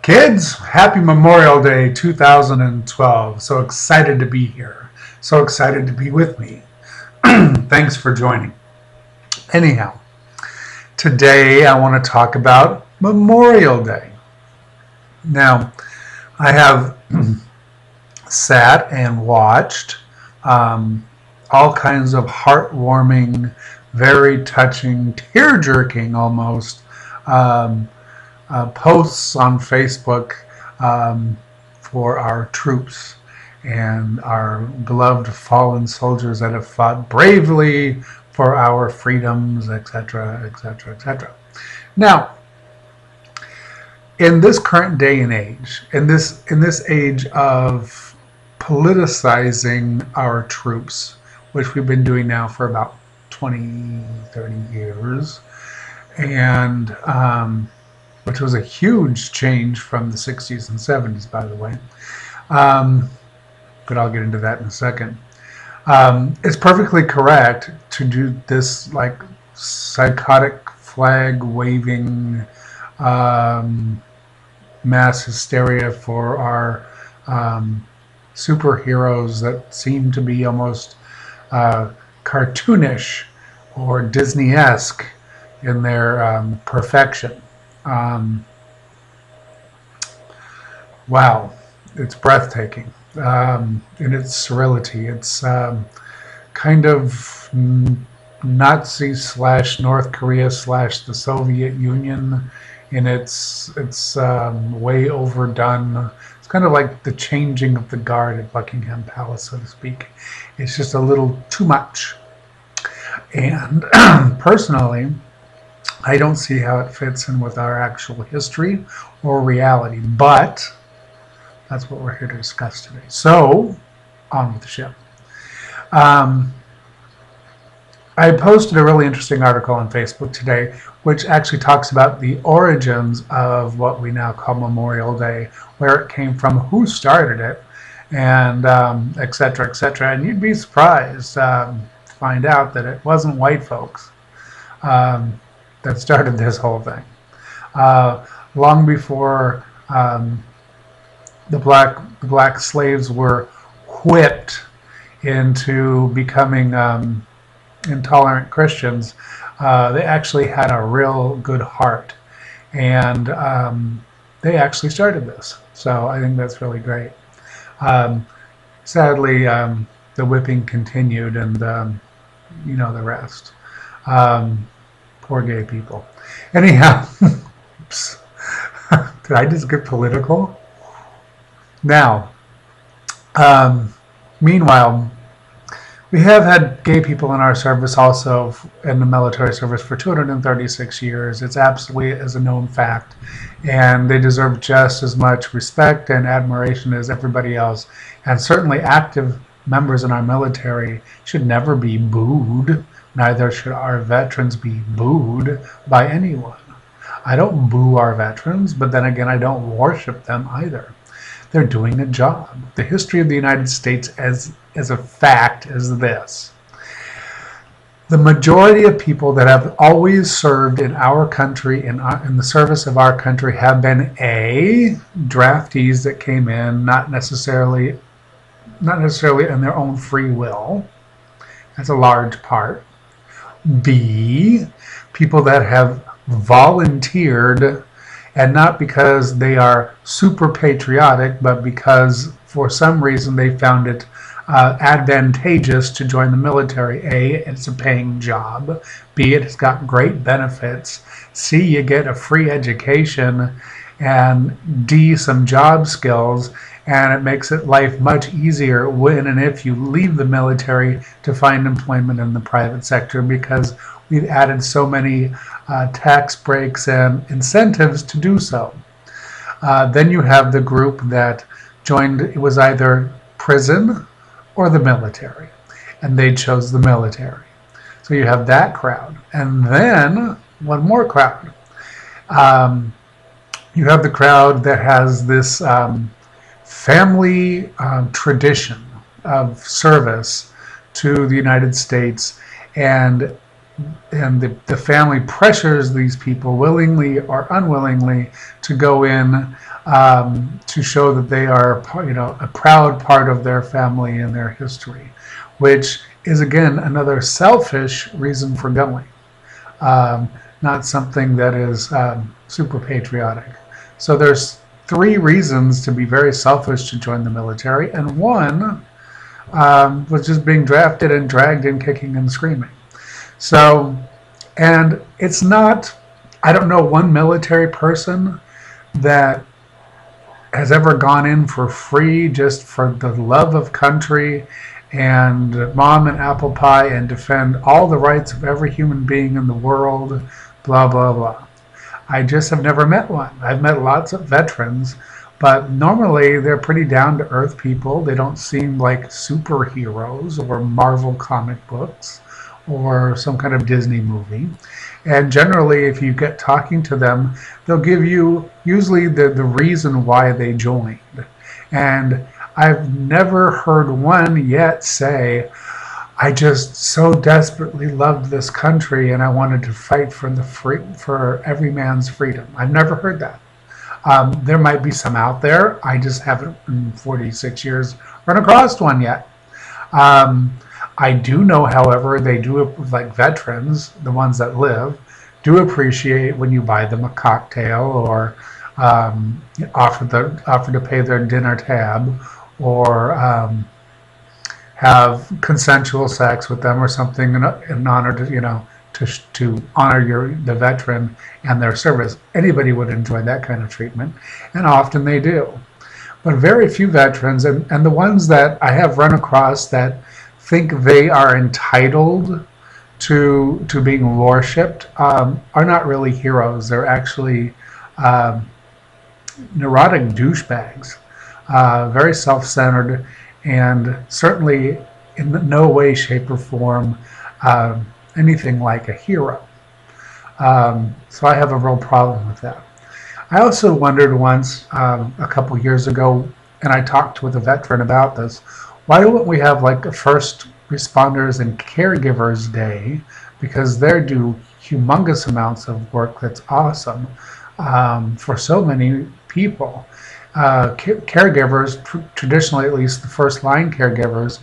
Kids, happy Memorial Day 2012. So excited to be here. So excited to be with me. Thanks for joining. Anyhow, today I want to talk about Memorial Day. Now, I have sat and watched all kinds of heartwarming, very touching, tear-jerking almost posts on Facebook for our troops and our beloved fallen soldiers that have fought bravely for our freedoms, etc., etc., etc. Now, in this current day and age, in this age of politicizing our troops, which we've been doing now for about 20, 30 years, and which was a huge change from the 60s and 70s, by the way. But I'll get into that in a second. It's perfectly correct to do this like psychotic flag waving mass hysteria for our superheroes that seem to be almost cartoonish or Disney-esque in their perfection. Wow, it's breathtaking in its sterility. It's kind of Nazi / North Korea / the Soviet Union in its way overdone. It's kind of like the changing of the guard at Buckingham Palace, so to speak. It's just a little too much. And personally, I don't see how it fits in with our actual history or reality, but that's what we're here to discuss today. So, on with the show. I posted a really interesting article on Facebook today, which actually talks about the origins of what we now call Memorial Day, where it came from, who started it, and etc., etc. And you'd be surprised to find out that it wasn't white folks that started this whole thing. Long before the black slaves were whipped into becoming intolerant Christians, they actually had a real good heart, and they actually started this. So I think that's really great. Sadly, the whipping continued, and you know the rest. Poor gay people. Anyhow, oops. Did I just get political? Now, meanwhile, we have had gay people in our service also, in the military service, for 236 years. It's absolutely as a known fact, and they deserve just as much respect and admiration as everybody else. And certainly active members in our military should never be booed. Neither should our veterans be booed by anyone. I don't boo our veterans, but then again, I don't worship them either. They're doing a job. The history of the United States as a fact is this. The majority of people that have always served in our country, in the service of our country, have been A, draftees that came in, not necessarily in their own free will. That's a large part. B, people that have volunteered, and not because they are super patriotic, but because for some reason they found it advantageous to join the military. A, it's a paying job. B, it's got great benefits. C, you get a free education. And D, some job skills. And it makes it life much easier when and if you leave the military to find employment in the private sector, because we've added so many tax breaks and incentives to do so. Then you have the group that joined, it was either prison or the military, and they chose the military. So you have that crowd. And then one more crowd. You have the crowd that has this family tradition of service to the United States, and and the family pressures these people, willingly or unwillingly, to go in to show that they are, a proud part of their family and their history, which is again another selfish reason for going, not something that is super patriotic. So there's three reasons to be very selfish to join the military, and one was just being drafted and dragged in kicking and screaming. So, and it's not, I don't know one military person that has ever gone in for free just for the love of country and mom and apple pie and defend all the rights of every human being in the world, blah, blah, blah. I just have never met one. I've met lots of veterans, but normally they're pretty down-to-earth people. They don't seem like superheroes or Marvel comic books or some kind of Disney movie. And generally, if you get talking to them, they'll give you usually the reason why they joined. And I've never heard one yet say, I just so desperately loved this country and I wanted to fight for every man's freedom. I've never heard that. There might be some out there. I just haven't in 46 years run across one yet. I do know, however, they do, like veterans, the ones that live, do appreciate when you buy them a cocktail or offer to pay their dinner tab, or have consensual sex with them or something in honor to to honor the veteran and their service. Anybody would enjoy that kind of treatment, and often they do. But very few veterans, and the ones that I have run across that think they are entitled to being worshipped are not really heroes. They're actually neurotic douchebags, very self-centered, and certainly in no way, shape, or form anything like a hero. So I have a real problem with that. I also wondered once, a couple years ago, and I talked with a veteran about this, why don't we have like a First Responders and Caregivers Day? Because they do humongous amounts of work that's awesome for so many people. Caregivers, traditionally at least the first line caregivers,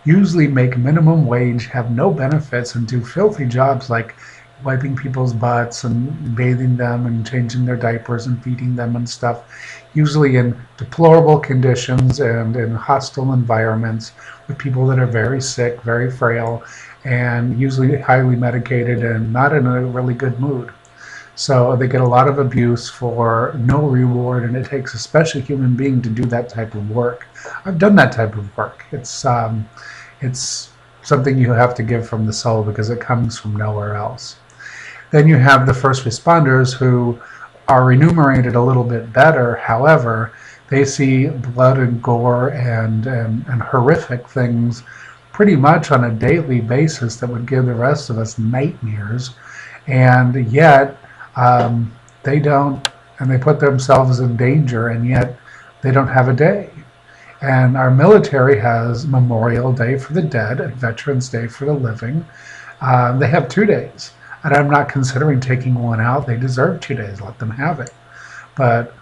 usually make minimum wage, have no benefits, and do filthy jobs like wiping people's butts and bathing them and changing their diapers and feeding them and stuff, usually in deplorable conditions and in hostile environments with people that are very sick, very frail, and usually highly medicated and not in a really good mood. So they get a lot of abuse for no reward, and it takes a special human being to do that type of work. I've done that type of work. It's something you have to give from the soul because it comes from nowhere else. Then you have the first responders who are remunerated a little bit better. However, they see blood and gore and horrific things pretty much on a daily basis that would give the rest of us nightmares. And yet they don't, and they put themselves in danger, and yet they don't have a day. And our military has Memorial Day for the dead and Veterans Day for the living. They have 2 days. And I'm not considering taking one out. They deserve 2 days. Let them have it. But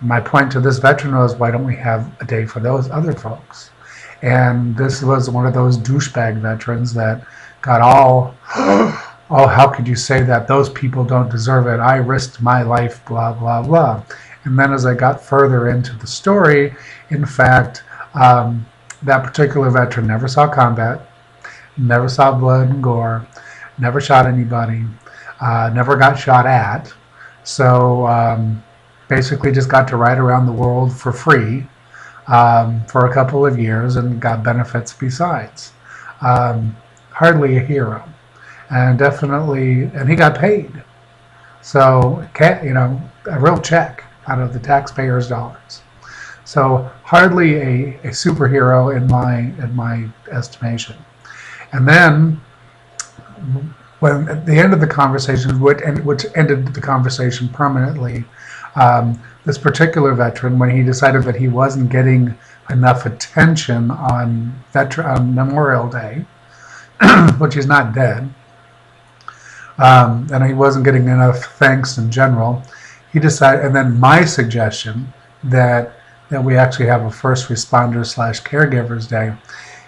my point to this veteran was, why don't we have a day for those other folks? And this was one of those douchebag veterans that got all, oh, how could you say that? Those people don't deserve it. I risked my life, blah, blah, blah. And then as I got further into the story, in fact, that particular veteran never saw combat, never saw blood and gore, never shot anybody, never got shot at. So basically just got to ride around the world for free for a couple of years and got benefits besides. Hardly a hero. And definitely, and he got paid. So, a real check out of the taxpayers' dollars. So hardly a superhero in my estimation. And then, when at the end of the conversation, which ended the conversation permanently, this particular veteran, when he decided that he wasn't getting enough attention on Memorial Day, which is not dead, and he wasn't getting enough thanks in general. He decided, and then my suggestion that we actually have a first responders / caregivers day.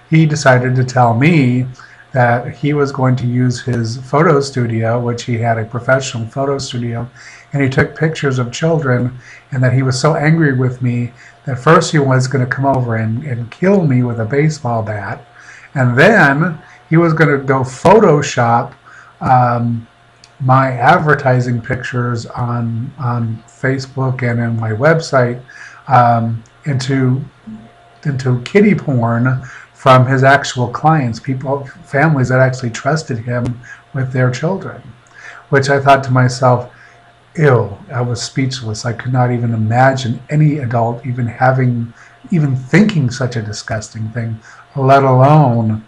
He decided to tell me that he was going to use his photo studio, which he had a professional photo studio, and he took pictures of children, and that he was so angry with me that first he was going to come over and kill me with a baseball bat, and then he was going to go Photoshop my advertising pictures on Facebook and in my website into kiddie porn from his actual clients, families that actually trusted him with their children. Which I thought to myself, ew, I was speechless. I could not even imagine any adult even thinking such a disgusting thing, let alone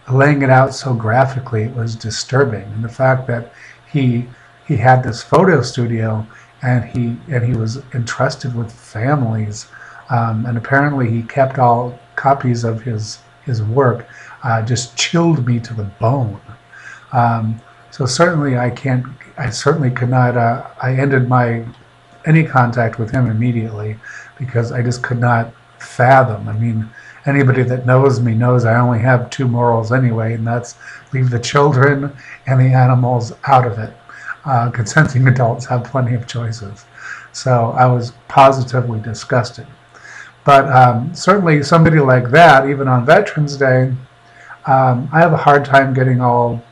laying it out so graphically. It was disturbing. And the fact that he had this photo studio and he was entrusted with families, and apparently he kept all copies of his work, just chilled me to the bone. So certainly I certainly could not, I ended any contact with him immediately, because I just could not fathom. I mean, anybody that knows me knows I only have two morals anyway, and that's leave the children and the animals out of it. Consenting adults have plenty of choices. So I was positively disgusted. But certainly somebody like that, even on Veterans Day, I have a hard time getting all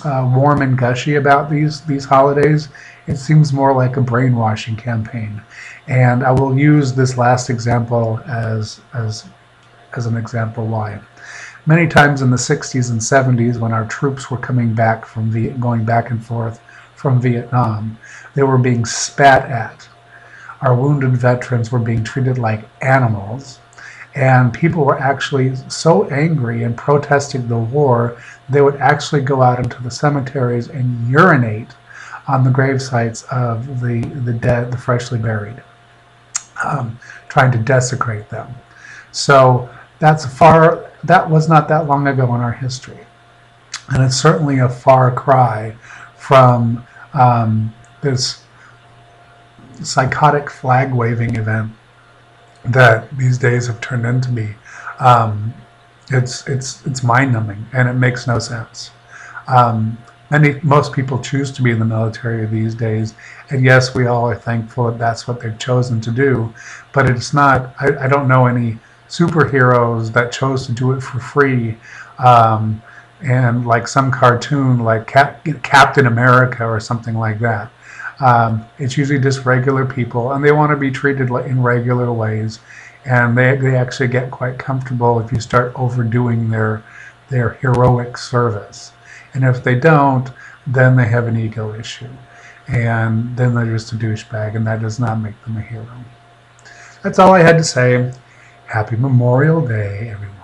warm and gushy about these holidays. It seems more like a brainwashing campaign. And I will use this last example as an example why. Many times in the 60s and 70s, when our troops were coming back going back and forth from Vietnam, they were being spat at. Our wounded veterans were being treated like animals, and people were actually so angry and protesting the war, they would actually go out into the cemeteries and urinate on the grave sites of the dead, the freshly buried, trying to desecrate them. So that was not that long ago in our history, and it's certainly a far cry from this psychotic flag-waving event that these days have turned into be. It's mind-numbing, and it makes no sense. Most people choose to be in the military these days, and yes, we all are thankful that that's what they've chosen to do, but it's not, I don't know any superheroes that chose to do it for free, and like some cartoon like Captain America or something like that. It's usually just regular people, and they want to be treated in regular ways, and they actually get quite comfortable if you start overdoing their heroic service. And if they don't, then they have an ego issue, and then they're just a douchebag, and that does not make them a hero. That's all I had to say. Happy Memorial Day, everyone.